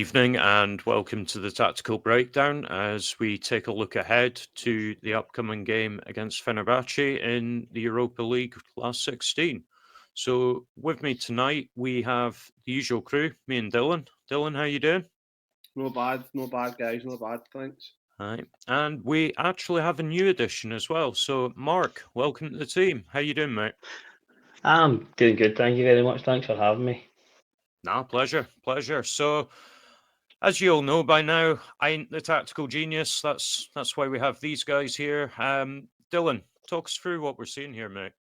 evening and welcome to the Tactical Breakdown as we take a look ahead to the upcoming game against Fenerbahce in the Europa League last 16. So with me tonight we have the usual crew, me and Dylan. Dylan, how you doing? No bad guys, no bad, thanks. Right. And we actually have a new addition as well. So Mark, welcome to the team. How you doing, mate? I'm doing good, thank you very much. Thanks for having me. No, pleasure. So as you all know by now, I ain't the tactical genius. That's why we have these guys here. Dylan, talk us through what we're seeing here, mate.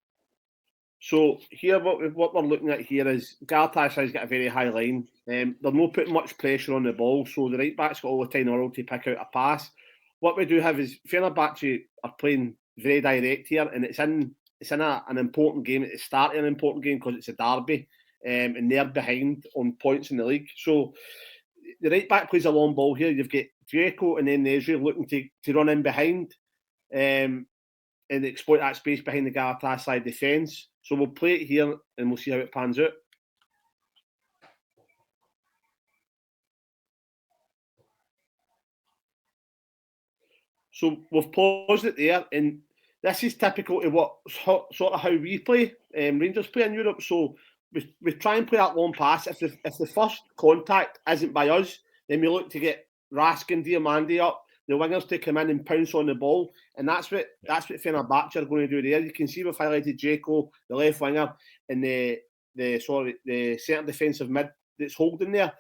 So here, what we're looking at here is Galatasaray's got a very high line. They're not putting much pressure on the ball, so the right back's got all the time in the world to pick out a pass. What we do have is Fenerbahce are playing very direct here, and it's in an important game at the start of an important game because it's a derby, and they're behind on points in the league. So the right back plays a long ball here. You've got Dzeko and then Nezri looking to run in behind and exploit that space behind the Galatasaray defence. So we'll play it here and we'll see how it pans out. So we've paused it there, and this is typical of what sort of how we play. Rangers play in Europe, so we try and play that long pass. If the first contact isn't by us, then we look to get Rask and Diamandi up, the wingers to come in and pounce on the ball, and that's what Fenerbahce are going to do there. You can see we've highlighted Dzeko, the left winger, and the centre defensive mid that's holding there.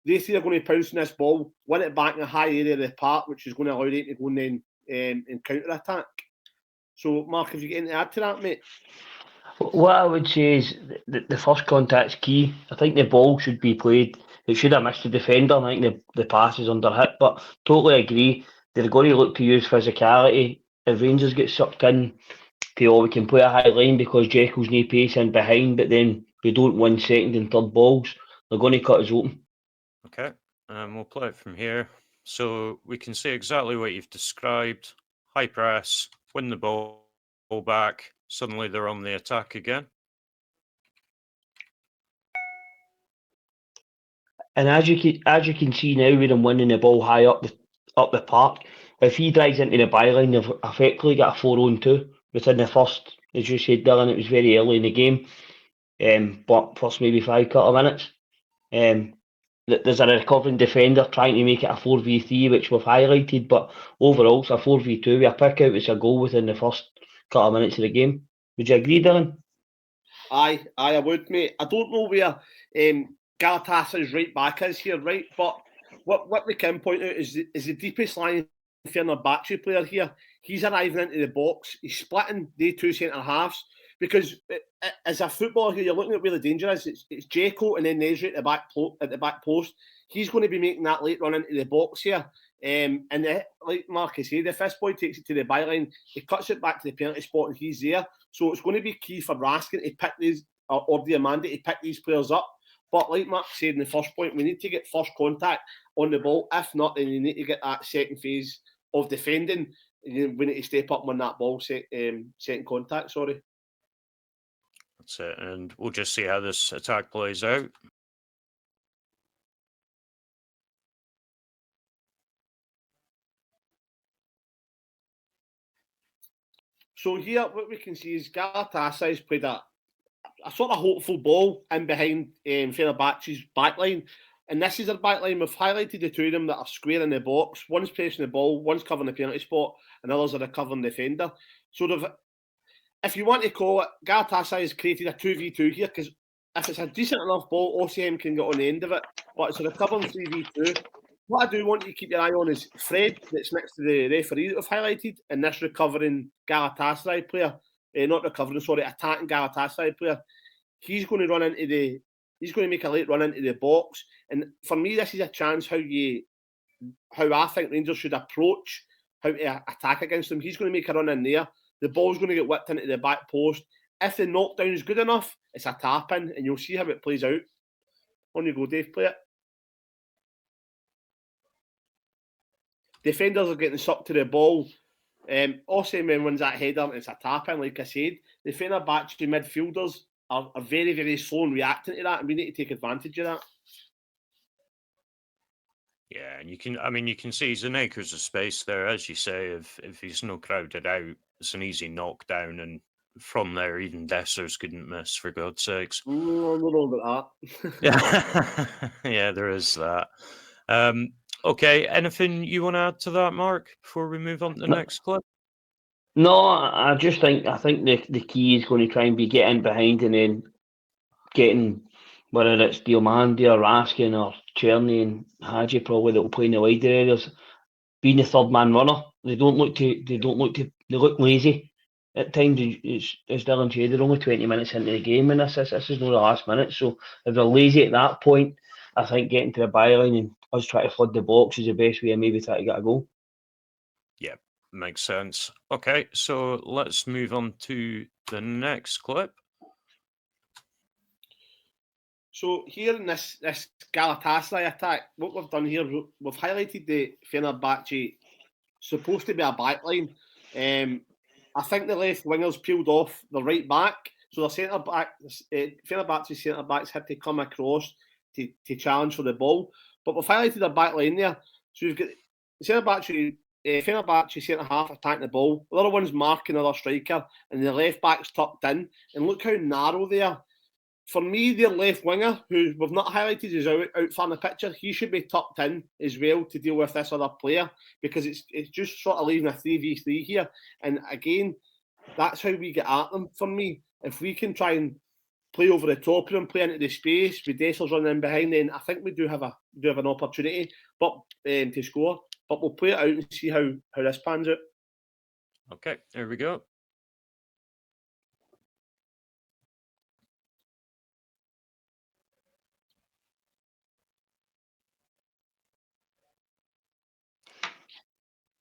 They see they're going to pounce on this ball, win it back in a high area of the park, which is going to allow them to go in and counter-attack. So, Mark, have you got anything to add to that, mate? What I would say is the first contact's key. I think the ball should be played. It should have missed the defender. I think the pass is under hit, but totally agree. They're going to look to use physicality. If Rangers get sucked in to, we can play a high line because Jekyll's no pace in behind, but then we don't win second and third balls. They're going to cut us open. Okay, we'll play it from here. So we can see exactly what you've described. High press, win the ball back. Suddenly they're on the attack again. And as you can see now, with him winning the ball high up the park, if he drives into the byline, they've effectively got a 4-on-2 within the first, as you said, Dylan. It was very early in the game, but first maybe 5 minutes. There's a recovering defender trying to make it a 4v3, which we've highlighted, but overall it's a 4v2 with a pick out. It's a goal within the first couple of minutes of the game. Would you agree, Dylan? Aye, I would, mate. I don't know where Galatasaray's right back is here, right? But what we can point out is the deepest line Fenerbahce player here. He's arriving into the box. He's splitting the two centre halves because as a footballer here, you're looking at where the danger is. It's Dzeko and then Nezri at the back post. He's going to be making that late run into the box here. Like Marcus said, if this boy takes it to the byline, he cuts it back to the penalty spot and he's there. So it's going to be key for Raskin to pick these, or Diamandi to pick these players up. But like Mark said in the first point, we need to get first contact on the ball. If not, then you need to get that second phase of defending. We need to step up on that ball, second contact, sorry. That's it, and we'll just see how this attack plays out. So here, what we can see is Galatasaray's played a sort of hopeful ball in behind Fenerbahce's backline. And this is their backline. We've highlighted the two of them that are square in the box. One's pressing the ball, one's covering the penalty spot, and others are a covering defender. So if you want to call it, Galatasaray has created a 2v2 here, because if it's a decent enough ball, OCM can get on the end of it. But it's a recovering 3v2. What I do want you to keep your eye on is Fred, that's next to the referee that we've highlighted, and this recovering Galatasaray player, attacking Galatasaray player. He's going to make a late run into the box. And for me, this is a chance how I think Rangers should approach how to attack against him. He's going to make a run in there. The ball's going to get whipped into the back post. If the knockdown is good enough, it's a tap in, and you'll see how it plays out. On you go, Dave, play it. Defenders are getting sucked to the ball. Osimhen wins that header, and it's a tap in, like I said. The Fenerbahce midfielders are very, very slow in reacting to that, and we need to take advantage of that. Yeah, and you can see he's an acres of space there, as you say. If he's not crowded out, it's an easy knockdown, and from there, even Dessers couldn't miss, for God's sakes. I don't know about that. Yeah, yeah, there is that. Okay, anything you want to add to that, Mark, before we move on to the next clip? No, I think the key is going to try and be getting behind and then getting, whether it's Diomande or Raskin or Cherny and Hadji probably that will play in the wider areas, being the third man runner. They look lazy at times. As Dylan said, they're only 20 minutes into the game, and this is not the last minute. So if they're lazy at that point, I think getting to the byline and us trying to flood the box is the best way of maybe trying to get a goal. Yeah, makes sense. Okay, so let's move on to the next clip. So here in this Galatasaray attack, what we've done here, we've highlighted the Fenerbahce supposed to be a backline. I think the left wingers peeled off the right back, so the centre back, Fenerbahce centre backs had to come across to challenge for the ball. But we've highlighted the back line there, so we've got Fenerbahce centre half attacking the ball, the other one's marking another striker, and the left back's tucked in. And look how narrow they are. For me, their left winger, who we've not highlighted, is out far in the picture. He should be tucked in as well to deal with this other player, because it's just sort of leaving a 3v3 here. And again, that's how we get at them. For me, if we can try and play over the top of them, play into the space with Dessers running in behind, then I think we do have an opportunity, but to score. But we'll play it out and see how this pans out. Okay, here we go.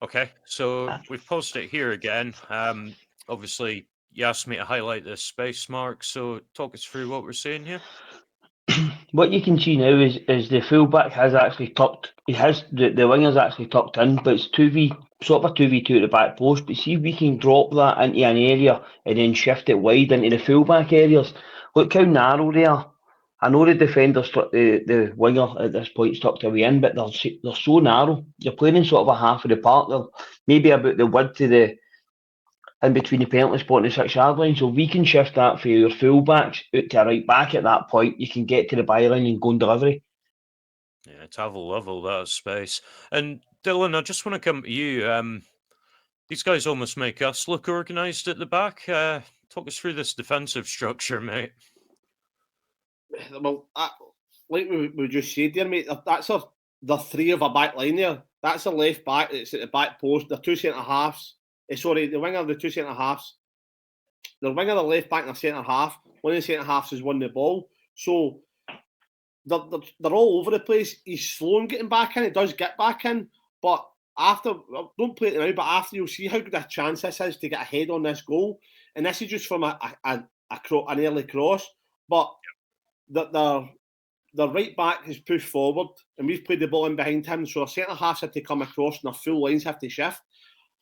Okay, so we've paused it here again. Obviously, you asked me to highlight this space, Mark, so talk us through what we're seeing here. What you can see now is the fullback has actually tucked. He has the winger's actually tucked in, but it's 2v sort of a 2v2 at the back post. But see if we can drop that into an area and then shift it wide into the fullback areas. Look how narrow they are. I know the defender, the winger at this point tucked away in, but they're so narrow. You're playing in sort of a half of the park. They're maybe about the width of the in between the penalty spot and the 6 yard line. So we can shift that for your fullbacks out to a right back at that point. You can get to the byline and go on delivery. Yeah, to have a level that space. And Dylan, I just want to come to you. These guys almost make us look organised at the back. Talk us through this defensive structure, mate. Well, like we just said there, mate, that's the three of a back line there. That's a left back, it's at the back post. The two centre halves. The winger, the two centre halves. The winger, the left back, and the centre half. One of the centre halves has won the ball. So they're all over the place. He's slow in getting back in. It does get back in, but after, don't play it now, but after, you'll see how good a chance this is to get ahead on this goal. And this is just from an early cross. But the right back has pushed forward, and we've played the ball in behind him. So our centre halves have to come across, and our full lines have to shift.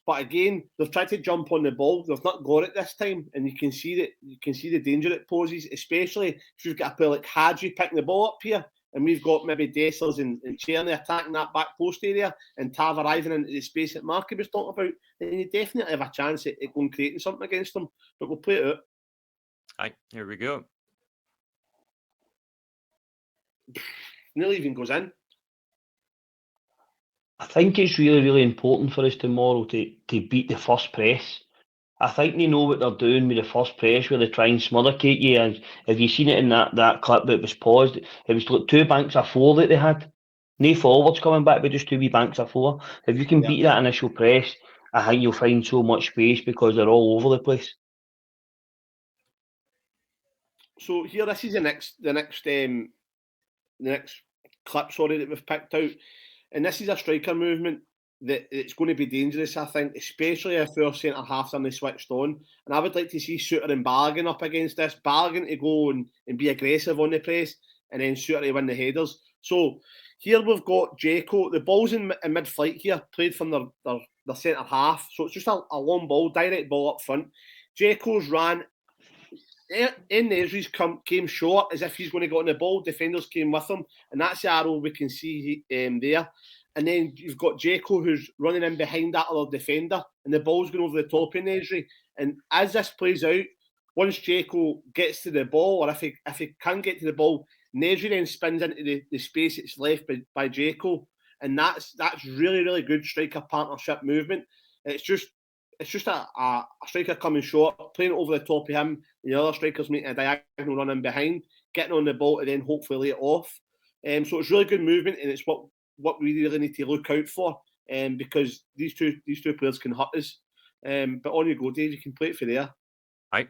But again, they've tried to jump on the ball. They've not got it this time, and you can see the danger it poses, especially if you've got a player like Hadji picking the ball up here, and we've got maybe Dessers and Cherny attacking that back post area, and Tav arriving into the space that Marky was talking about. Then you definitely have a chance at going creating something against them. But we'll play it out. Aye, here we go. Nearly even goes in. I think it's really, really important for us tomorrow to beat the first press. I think they know what they're doing with the first press, where they try and smothercate you. And have you seen it in that clip that was paused? It was like 2 banks of 4 that they had. No forwards coming back, but just 2 wee banks of 4. If you can beat that initial press, I think you'll find so much space because they're all over the place. So here, this is the next clip, that we've picked out, and this is a striker movement that it's going to be dangerous, I think, especially if our centre halves are switched on. And I would like to see Suter and Balogun up against this. Balogun to go and be aggressive on the press, and then Suter to win the headers. So here we've got Dzeko. The ball's in mid-flight here, played from their centre half. So it's just a long ball, direct ball up front. Dzeko's ran. Nesri's came short as if he's going to go on the ball. Defenders came with him, and that's the arrow we can see there. and then you've got Dzeko who's running in behind that other defender, and the ball's going over the top of Nesri. And as this plays out, once Dzeko gets to the ball, or if he can get to the ball, Nesri then spins into the space that's left by Dzeko, and that's really, really good striker partnership movement. It's just a striker coming short, playing it over the top of him, and the other strikers making a diagonal run in behind, getting on the ball, and then hopefully lay it off. So it's really good movement, and it's what we really need to look out for, because these two players can hurt us. But on you go, Dave. You can play it for there. Aye.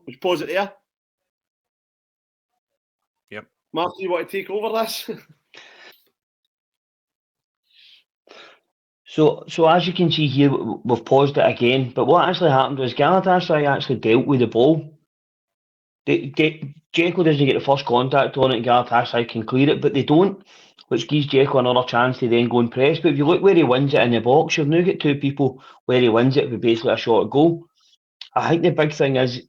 Would you pause it there? Yep. Mark, you want to take over this? So as you can see here, we've paused it again. But what actually happened was Galatasaray actually dealt with the ball. Dzeko doesn't get the first contact on it, and Galatasaray can clear it, but they don't, which gives Dzeko another chance to then go and press. But if you look where he wins it in the box, you've now got two people where he wins it with basically a short goal. I think the big thing is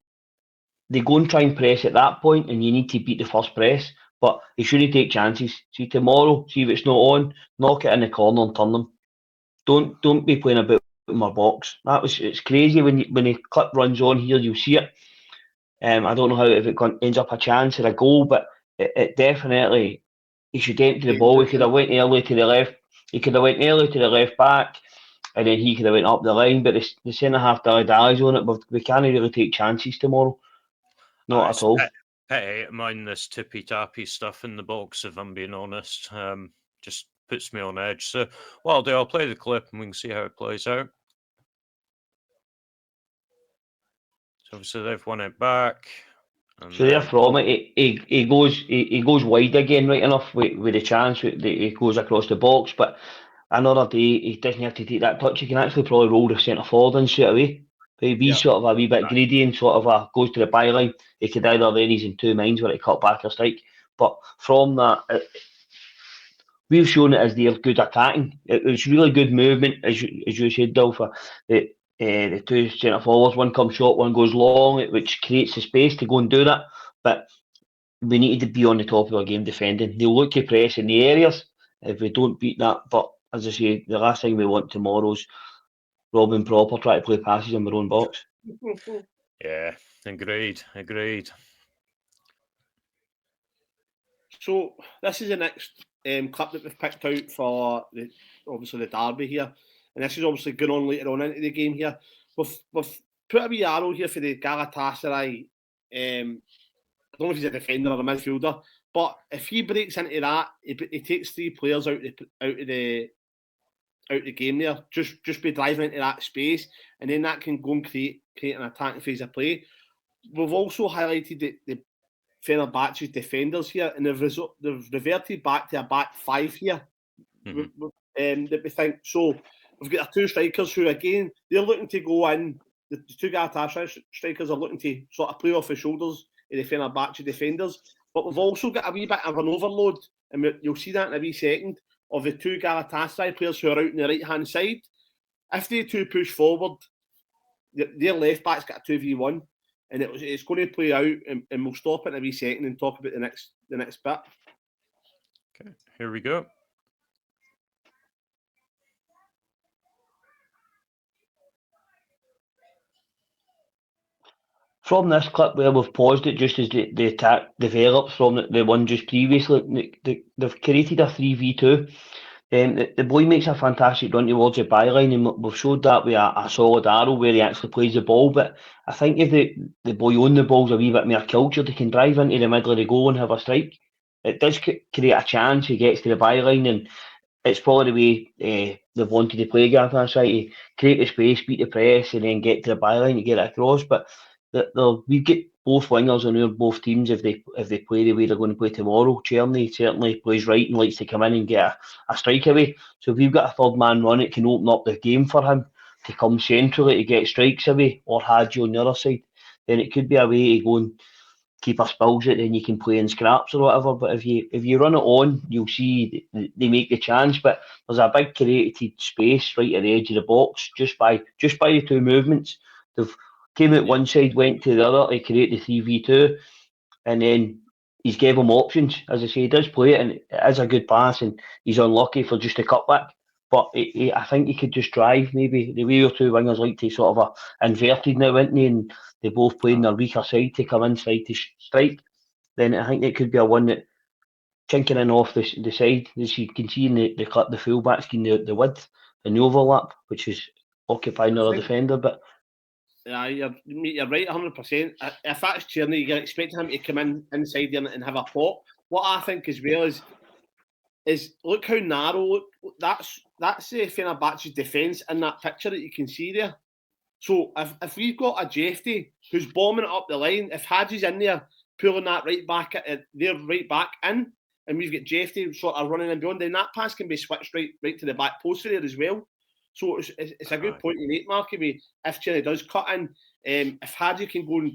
they go and try and press at that point, and you need to beat the first press. But you shouldn't take chances. See tomorrow, see if it's not on, knock it in the corner and turn them. Don't be playing about in my box. It's crazy when the clip runs on here, you'll see it. I don't know how if it ends up a chance or a goal, but it definitely he should empty the ball. He could have went early to the left. He could have went early to the left back, and then he could have went up the line. But the centre half dallies on it. But we can't really take chances tomorrow. Not at all. Pity I mind this tippy tappy stuff in the box. If I'm being honest, just puts me on edge. So what I'll do, I'll play the clip and we can see how it plays out. So obviously they've won it back. So they're from it. He goes wide again, right enough with the chance. He goes across the box, but another day he doesn't have to take that touch. He can actually probably roll the centre forward in straight away. But he's sort of a wee bit greedy and sort of goes to the byline. He could either then he's in two minds whether to cut back or strike. But from that, we've shown it as they're good attacking. It was really good movement, as you said, Dilfer. The two centre forwards, one comes short, one goes long, which creates the space to go and do that. But we need to be on the top of our game defending. They'll look to press in the areas if we don't beat that. But as I say, the last thing we want tomorrow's robbing proper, try to play passes in our own box. Yeah, agreed. So this is the next clip that we've picked out for obviously the derby here, and this is obviously going on later on into the game here. We've put a wee arrow here for the Galatasaray. I don't know if he's a defender or a midfielder, but if he breaks into that, he takes three players out of the game there, just by driving into that space, and then that can go and create an attacking phase of play. We've also highlighted the Fenerbahce's defenders here, and they've reverted back to a back five here. That we think so. We've got our two strikers who, again, they're looking to go in. The two Galatasaray strikers are looking to sort of play off the shoulders of the Fenerbahce defenders. But we've also got a wee bit of an overload, and you'll see that in a wee second, of the two Galatasaray players who are out on the right-hand side. If they two push forward, their left back's got a 2v1, and it's going to play out, and we'll stop it in a wee second and talk about the next bit. Okay, here we go. From this clip where we've paused it just as the attack develops from the one just previously, they've created a 3v2. The boy makes a fantastic run towards the byline, and we've showed that with a solid arrow where he actually plays the ball. But I think if the boy on the ball's a wee bit more cultured, he can drive into the middle of the goal and have a strike. It does create a chance. He gets to the byline, and it's probably the way they've wanted to play Galatasaray, to create the space, beat the press, and then get to the byline to get it across. But we get both wingers on both teams if they play the way they're going to play tomorrow. Czerny certainly plays right and likes to come in and get a strike away. So if we've got a third man run, it can open up the game for him to come centrally to get strikes away, or Hadji on the other side. Then it could be a way to go and keep our spills it, then you can play in scraps or whatever. But if you run it on, you'll see they make the chance. But there's a big created space right at the edge of the box just by the two movements. They've came out one side, went to the other to create the 3v2, and then he's gave him options. As I say, he does play it, and it is a good pass, and he's unlucky for just a cutback. But I think he could just drive, maybe. The way our two wingers like to sort of inverted now, isn't he? And they both play in their weaker side to come inside to strike. Then I think it could be a one that chinking in off the side, as you can see in the cut, the fullback scheme, the width and the overlap, which is occupying another defender. But yeah, you're right, 100%. If that's Tierney, you're expecting him to come in inside and have a pop. What I think as well is look how narrow. Look, that's Fenerbahce's defence in that picture that you can see there. So if we've got a Jefty who's bombing it up the line, if Hadji's in there pulling that right back in, and we've got Jefty sort of running and beyond, then that pass can be switched right to the back post there as well. So it's a good point you make, Marky. If Tierney does cut in, if Hadji can go and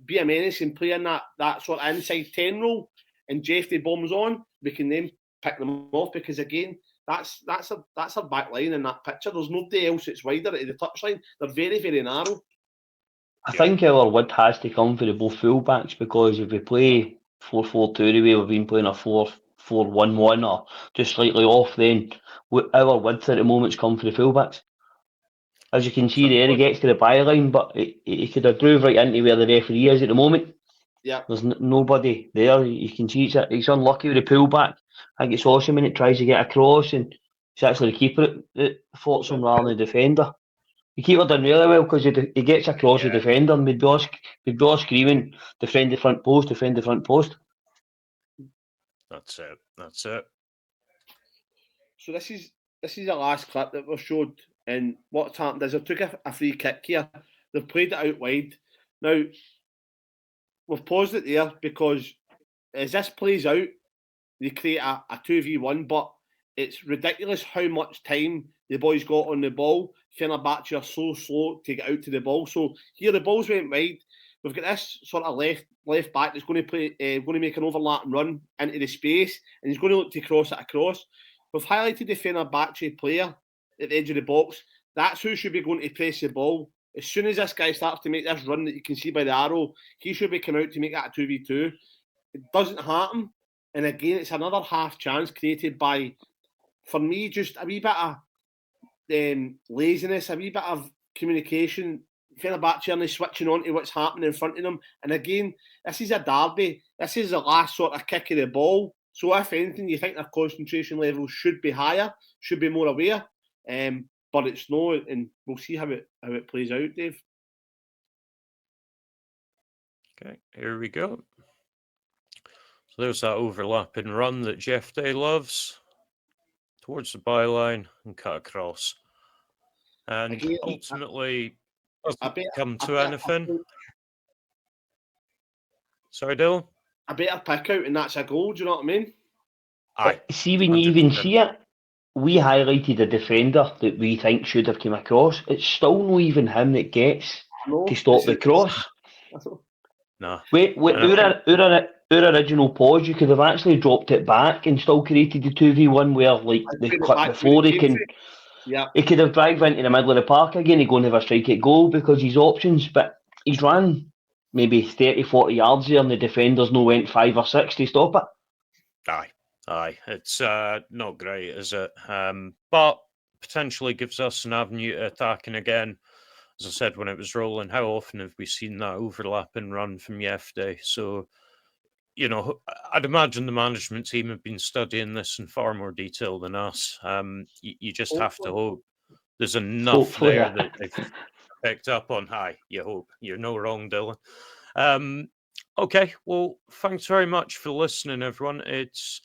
be a menace and play in that sort of inside 10 role, and Jefty bombs on, we can then pick them off, because again, that's a back line in that picture. There's nobody else that's wider at the touchline. They're very, very narrow. I think our width has to come for the both fullbacks, because if we play 4-4-2 the way we've been playing, a 4-4-1-1 or just slightly off, then our width at the moment's come for the fullbacks. As you can see there, he gets to the byline, but he could have drove right into where the referee is at the moment. Yeah, there's nobody there. You can see he's unlucky with the pullback. I think it's awesome, and it tries to get across, and it's actually the keeper that faults him rather than the defender. The keeper done really well, because he gets across the defender, and we'd be all screaming, defend the front post, defend the front post. That's it. So this is the last clip that we've showed, and what's happened is they took a free kick here. They've played it out wide. Now, we've paused it there because as this plays out, they create a 2v1, but it's ridiculous how much time the boys got on the ball. Fenerbahce are so slow to get out to the ball. So here the balls went wide. We've got this sort of left back that's going to play, going to make an overlap and run into the space, and he's going to look to cross it across. We've highlighted the Fenerbahce player at the edge of the box. That's who should be going to press the ball. As soon as this guy starts to make this run that you can see by the arrow, he should be coming out to make that a 2v2. It doesn't happen. And again, it's another half chance created by, for me, just a wee bit of laziness, a wee bit of communication. Fenerbahce only switching on to what's happening in front of them. And again, this is a derby. This is the last sort of kick of the ball. So if anything, you think their concentration levels should be higher, should be more aware. But it's not, and we'll see how it plays out, Dave. Okay, here we go. So there's that overlapping run that Jeff Day loves, towards the byline and cut across. And Again, ultimately, doesn't come to anything. Sorry, Dylan? A better pick out, and that's a goal, do you know what I mean? Aye. See, when you even see it, we highlighted a defender that we think should have come across. It's still not even him that gets to stop the cross. No. Our original pause, you could have actually dropped it back and still created the 2v1 where, like, the clip before he could have dragged into the middle of the park again, he'd go and have a strike at goal because he's options, but he's ran maybe 30, 40 yards there and the defenders went 5 or 6 to stop it. Aye. It's not great, is it? But potentially gives us an avenue to attacking again. As I said, when it was rolling, how often have we seen that overlapping run from Jefte? So, you know, I'd imagine the management team have been studying this in far more detail than us. You just have to hope there's enough there that they've picked up on. Hi, you hope. You're no wrong, Dylan. Okay, well, thanks very much for listening, everyone. It's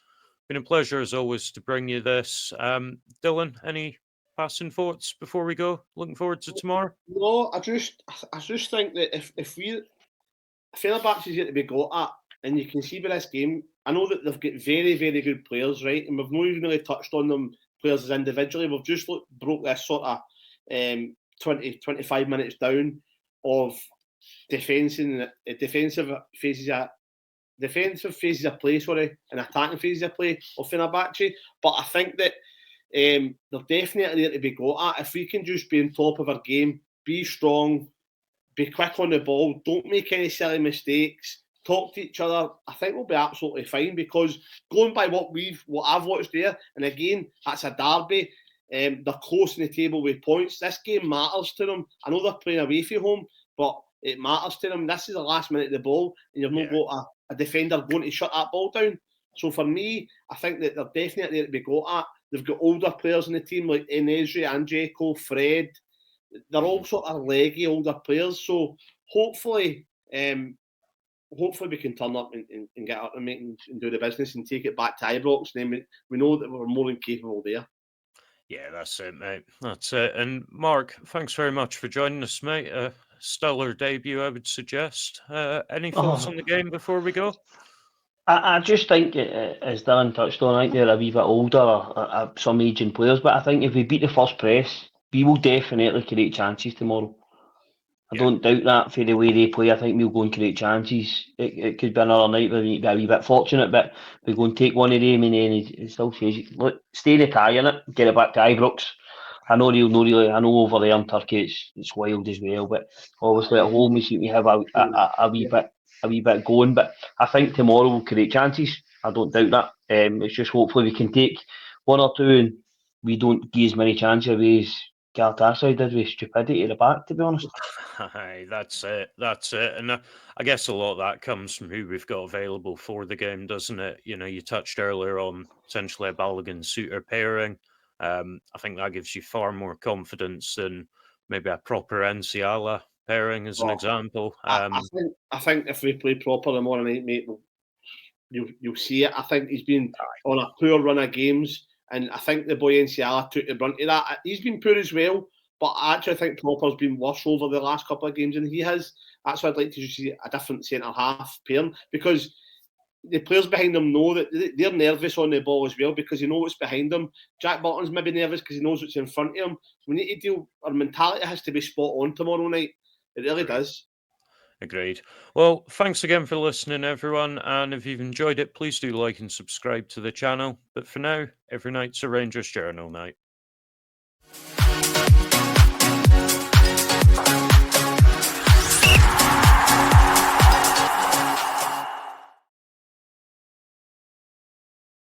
been a pleasure, as always, to bring you this. Dylan, any passing thoughts before we go? Looking forward to tomorrow? No, I just think that if Fenerbahce is yet to be got at, and you can see by this game, I know that they've got very, very good players, right? And we've not even really touched on them players as individually. We've just broke this sort of 20, 25 minutes down of defensive phases of play, and attacking phases of play of Fenerbahce. But I think that they're definitely there to be got at. If we can just be on top of our game, be strong, be quick on the ball, don't make any silly mistakes, talk to each other. I think we'll be absolutely fine, because going by what I've watched there, and again, that's a derby. They're close in the table with points. This game matters to them. I know they're playing away from home, but it matters to them. This is the last minute of the ball, and you've not got a defender going to shut that ball down. So for me, I think that they're definitely there to be got at. They've got older players in the team like Enesri, Anjeko, Fred. They're all sort of leggy older players. So hopefully we can turn up and get up and do the business and take it back to Ibrox. And then we know that we're more than capable there. Yeah, that's it, mate. That's it. And Mark, thanks very much for joining us, mate. A stellar debut, I would suggest. Any thoughts on the game before we go? I just think, as Darren touched on, I think they're a wee bit older, some ageing players, but I think if we beat the first press, we will definitely create chances tomorrow. I don't doubt that for the way they play. I think we'll go and create chances. It could be another night where we need to be a wee bit fortunate, but we go and take one of them, and then he still says, look, stay in the tie in it, get it back to Ibrox. I know I know over there in Turkey it's wild as well, but obviously at home we seem to have a wee bit going. But I think tomorrow we'll create chances. I don't doubt that. It's just hopefully we can take one or two and we don't give as many chances away as Galatasaray did with stupidity at the back, to be honest. Aye, that's it. That's it. And I guess a lot of that comes from who we've got available for the game, doesn't it? You know, you touched earlier on potentially a Balogun-Suter pairing. I think that gives you far more confidence than maybe a proper Nsiala pairing, as an example. I think if we play proper tomorrow night, mate, you'll see it. I think he's been on a poor run of games, and I think the boy Nsiala took the brunt of that. He's been poor as well, but I actually think Proper's been worse over the last couple of games than he has. That's why I'd like to see a different centre-half pairing, because the players behind them know that they're nervous on the ball as well, because they know what's behind them. Jack Button's maybe nervous because he knows what's in front of him. We need to deal. Our mentality has to be spot on tomorrow night. It really does. Agreed. Well, thanks again for listening, everyone. And if you've enjoyed it, please do like and subscribe to the channel. But for now, every night's a Rangers Journal night.